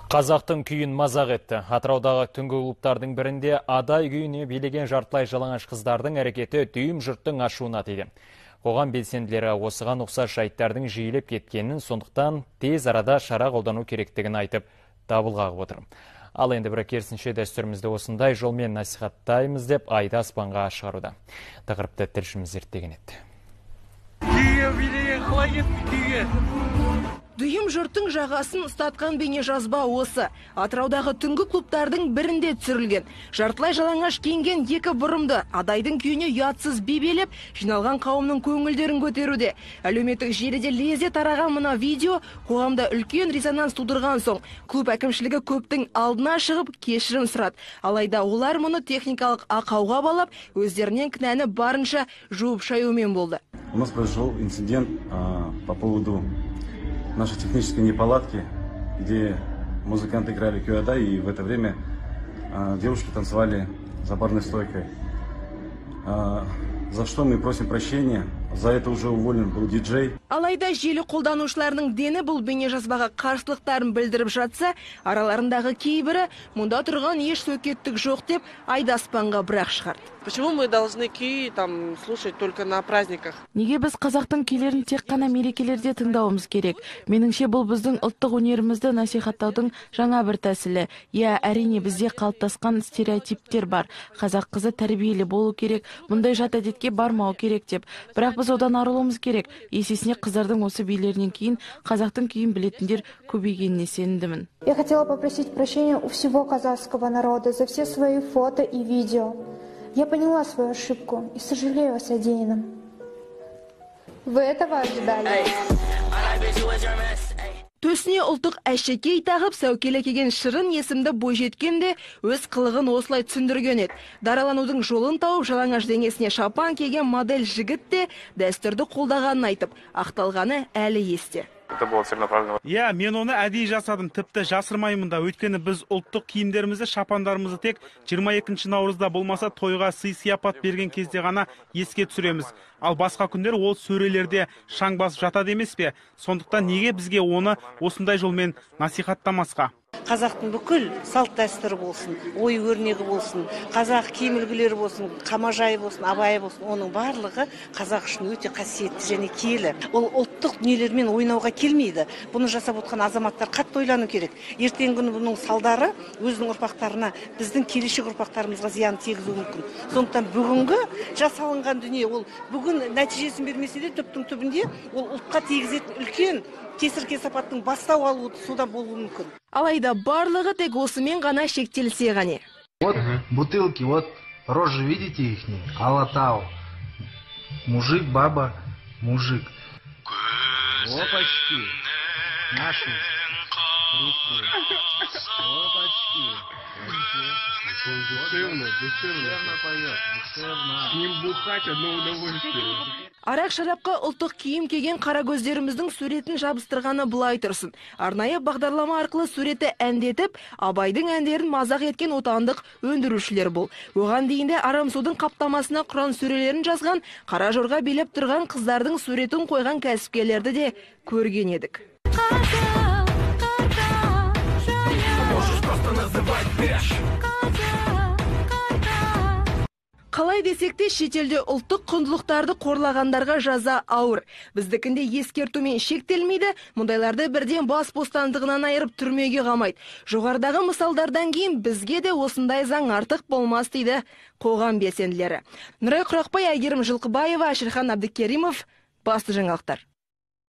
Қазақтың күйін мазақ етті. Атыраудағы түнгі клубтардың бірінде адай күйіне билеген жартылай жалаңаш қыздардың әрекеті дүйім жұрттың ашуына тиді. Қоғам белсенділері осыған ұқсас жайттардың жиілеп кеткенін, сондықтан тез арада шара қолдану керектігін айтып, дабыл қағып отыр. Ал енді бір керісінше дәстүрімізді осындай жолмен насихаттаймыз деп айды аспанға шығаруда. Тақырыпты тілшіміз зерттеген еді. Дүйім жұрттың жағасын ұстатқан бейне жазба осы. Атыраудағы түнгі клубтардың бірінде түсірілген. Жартылай жалаңаш киінген екі бұрымды адайдың күйіне ұятсыз бебелеп, жиналған қауымның көңілдерін көтеруде. Әлеуметтік желіде лезде тараған мына видео қоғамда үлкен резонанс тудырған соң, клуб әкімшілігі көптің алдына шығып кешірім сұрады. Алайда олар мұны техникалық ақауға балап, өздерінен кінәні барынша жуып шаюмен болды. У нас произошел инцидент по поводу нашей технической неполадки, где музыканты играли кюадай, и в это время девушки танцевали за барной стойкой. За что мы просим прощения. За это уже уволен был диджей. Алайда желі қолданушыларының дені бұл бейне жазбаға қарсылықтарын білдіріп жатса, араларындағы кейбірі мұнда тұрған еш сөкеттік жоқ деп айды аспанға бірақ шығарды. Почему мы должны ки слушать только на праздниках? Неге біз қазақтың күйлерін тек қана мерекелерде тыңдауымыз керек? Меніңше бұл біздің ұлттық өнерімізді насихаттаудың жаңа бір тәсілі. Иә, әрине бізде қалыптасқан стереотиптер бар. Қазақ қызы тәрбиелі болу керек, мұндай жат әдетке бармау керек деп. Бірақ біз одан арылуымыз керек. Есесіне қыздардың осы билерінен кейін қазақтың күйін білетіндер көбейгеніне сенімдімін. Я хотела попросить прощения у всего казахского народа за все свои фото и видео. Я поняла свою ошибку и сожалею о содеянном. Вы этого ожидали? Төсіне ұлттық әшекей тағып сәукеле киген Шырын есімді бойжеткенде өз қылығын осылай түсіндірген еді. Дараланудың жолын тауып жалаңаш денесіне шапан киген модель жігіт те дәстүрді қолдағанын айтып, ақталғаны әлі есте. Иә, мен оны әдейі жасадым, тіпті жасырмаймын да. Өйткені біз ұлттық киімдерімізді, шапандарымызды тек 22 наурызда болмаса тойға сый-сияпат берген кезде ғана еске түсіреміз. Ал басқа күндер ол сөрелерде шаң басып жатады емес пе? Сондықтан неге бізге оны осындай жолмен насихаттамасқа? Қазақтың бүкіл салт дәстүрі болсын, ой өрнегі болсын, қазақ киім үлгілері болсын, қамажайы болсын, абайы болсын, оның барлығы қазақ үшін өте қасиетті және киелі. Ол ұлттық дүниелермен ойнауға келмейді. Бұны жасап отқан азаматтар қатты ойлану керек. Ертеңгі күні бұның салдары өзінің ұрпақтарына, біздің келешек ұрпақтарымызға зиян тигізуі мүмкін. Сондықтан бүгінгі жасалынған дүние ол бүгін нәтижесін бермесе де түптің түбінде ол ұлтқа тигізетін үлкен кесір-кесапаттың бастау алуы содан болуы мүмкін. Алайда барлығы тек осымен ғана шектелсе ғане. Вот бутылки, вот рожи, видите их? Алатау. Мужик, баба, мужик. Опачки. Наши. Опачки. Душевно поет. С ним бухать одно удовольствие. Арақ шарапқа ұлттық киім киген қара көздеріміздің суретін жабыстырғаны бұлай тұрсын. Арнайы бағдарлама арқылы суреті әндетіп, абайдың әндерін мазақ еткен отандық өндірушілер бұл. Оған дейінде Арамсудың қаптамасына Құран сүрелерін жазған, қара жорға билеп тұрған қыздардың суретін қойған кәсіпкерлерді де көрген едік. Қалай десекте шетелде ұлттық құндылықтарды қорлағандарға жаза ауыр. Біздікінде ескертумен шектелмейді, мұндайларды бірден бас бостандығынан айырып түрмеге қамайды. Жоғарыдағы мысалдардан кейін бізге де осындай заң артық болмас дейді қоғам белсенділері. Нұрай Құрақбай, Әйгерім Жылқыбаева, Ашырхан Абдыкеримов, басты жаңалықтар.